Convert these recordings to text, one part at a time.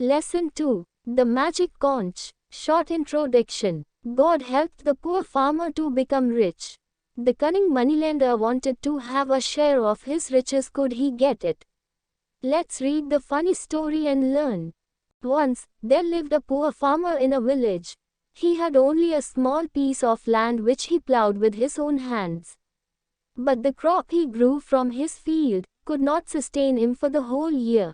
Lesson 2. The Magic Conch. Short introduction. God helped the poor farmer to become rich. The cunning moneylender wanted to have a share of his riches. Could he get it? Let's read the funny story and learn. Once, there lived a poor farmer in a village. He had only a small piece of land which he plowed with his own hands. But the crop he grew from his field could not sustain him for the whole year.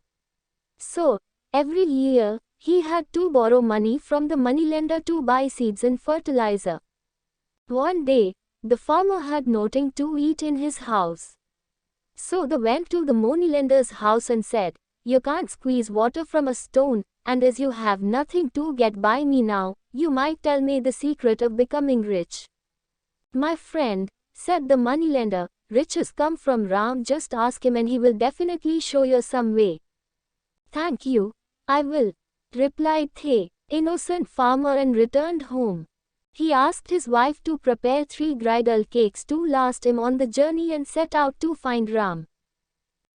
So, every year, he had to borrow money from the moneylender to buy seeds and fertilizer. One day, the farmer had nothing to eat in his house. So they went to the moneylender's house and said, "You can't squeeze water from a stone, and as you have nothing to get by me now, you might tell me the secret of becoming rich." "My friend," said the moneylender, "riches come from Ram. Just ask him and he will definitely show you some way." "Thank you, I will," replied the innocent farmer and returned home. He asked his wife to prepare 3 bridal cakes to last him on the journey and set out to find Ram.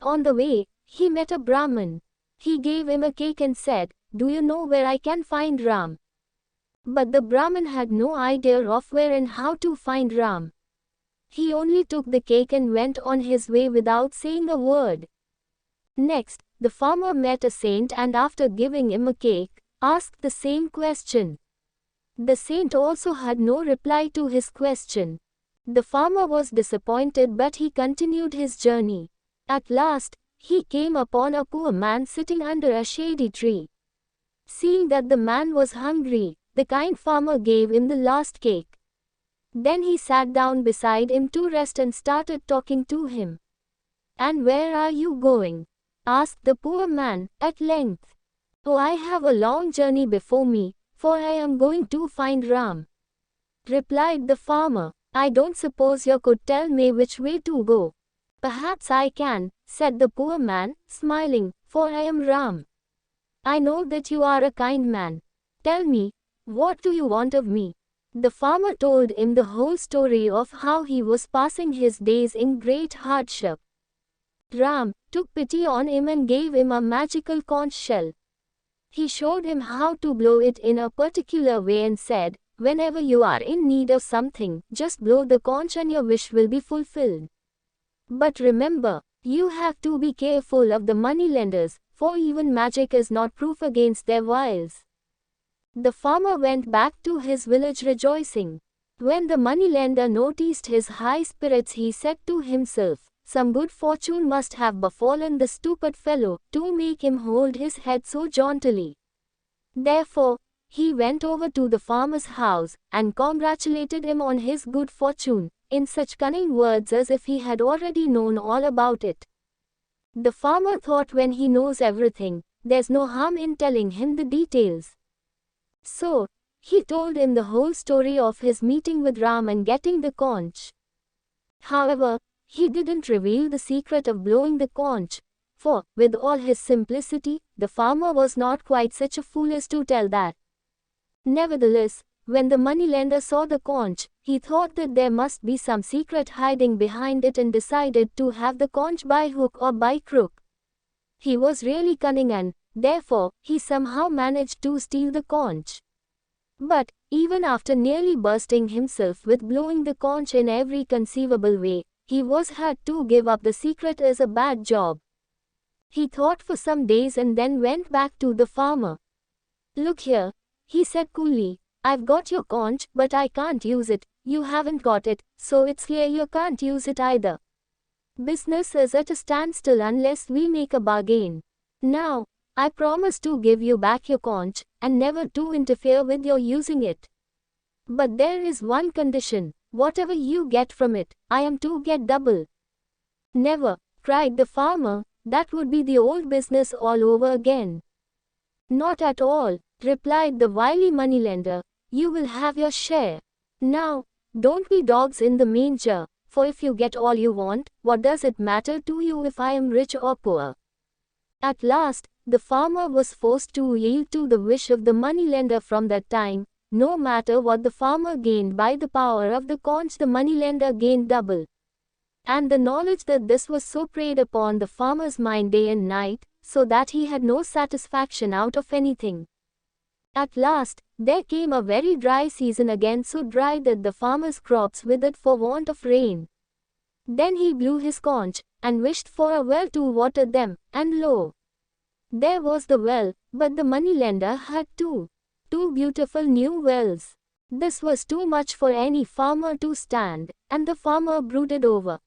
On the way, he met a Brahmin. He gave him a cake and said, "Do you know where I can find Ram?" But the Brahmin had no idea of where and how to find Ram. He only took the cake and went on his way without saying a word. Next, the farmer met a saint and after giving him a cake, asked the same question. The saint also had no reply to his question. The farmer was disappointed, but he continued his journey. At last, he came upon a poor man sitting under a shady tree. Seeing that the man was hungry, the kind farmer gave him the last cake. Then he sat down beside him to rest and started talking to him. "And where are you going?" asked the poor man, at length. "Oh, I have a long journey before me, for I am going to find Ram," replied the farmer. "I don't suppose you could tell me which way to go." "Perhaps I can," said the poor man, smiling, "for I am Ram. I know that you are a kind man. Tell me, what do you want of me?" The farmer told him the whole story of how he was passing his days in great hardship. Ram took pity on him and gave him a magical conch shell. He showed him how to blow it in a particular way and said, "Whenever you are in need of something, just blow the conch and your wish will be fulfilled. But remember, you have to be careful of the moneylenders, for even magic is not proof against their wiles." The farmer went back to his village rejoicing. When the moneylender noticed his high spirits, he said to himself, "Some good fortune must have befallen the stupid fellow, to make him hold his head so jauntily." Therefore, he went over to the farmer's house, and congratulated him on his good fortune, in such cunning words as if he had already known all about it. The farmer thought, when he knows everything, there's no harm in telling him the details. So, he told him the whole story of his meeting with Ram and getting the conch. However, he didn't reveal the secret of blowing the conch, for, with all his simplicity, the farmer was not quite such a fool as to tell that. Nevertheless, when the moneylender saw the conch, he thought that there must be some secret hiding behind it and decided to have the conch by hook or by crook. He was really cunning and, therefore, he somehow managed to steal the conch. But, even after nearly bursting himself with blowing the conch in every conceivable way, he had to give up the secret as a bad job. He thought for some days and then went back to the farmer. "Look here," he said coolly, "I've got your conch, but I can't use it. You haven't got it, so it's clear you can't use it either. Business is at a standstill unless we make a bargain. Now, I promise to give you back your conch, and never to interfere with your using it. But there is one condition. Whatever you get from it, I am to get double." "Never," cried the farmer, "that would be the old business all over again." "Not at all," replied the wily moneylender, "you will have your share. Now, don't be dogs in the manger, for if you get all you want, what does it matter to you if I am rich or poor?" At last, the farmer was forced to yield to the wish of the moneylender. From that time, no matter what the farmer gained by the power of the conch, the moneylender gained double. And the knowledge that this was so preyed upon the farmer's mind day and night, so that he had no satisfaction out of anything. At last, there came a very dry season again, so dry that the farmer's crops withered for want of rain. Then he blew his conch, and wished for a well to water them, and lo! There was the well, but the moneylender had two beautiful new wells. This was too much for any farmer to stand, and the farmer brooded over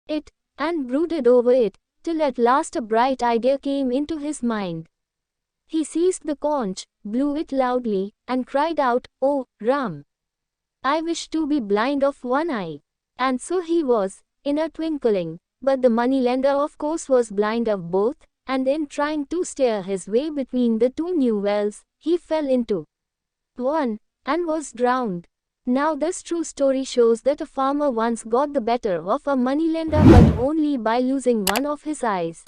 it, and brooded over it, till at last a bright idea came into his mind. He seized the conch, blew it loudly, and cried out, "Oh, Ram! I wish to be blind of one eye." And so he was, in a twinkling, but the moneylender of course was blind of both, and in trying to steer his way between the two new wells, he fell into one, and was drowned. Now this true story shows that a farmer once got the better of a moneylender, but only by losing one of his eyes.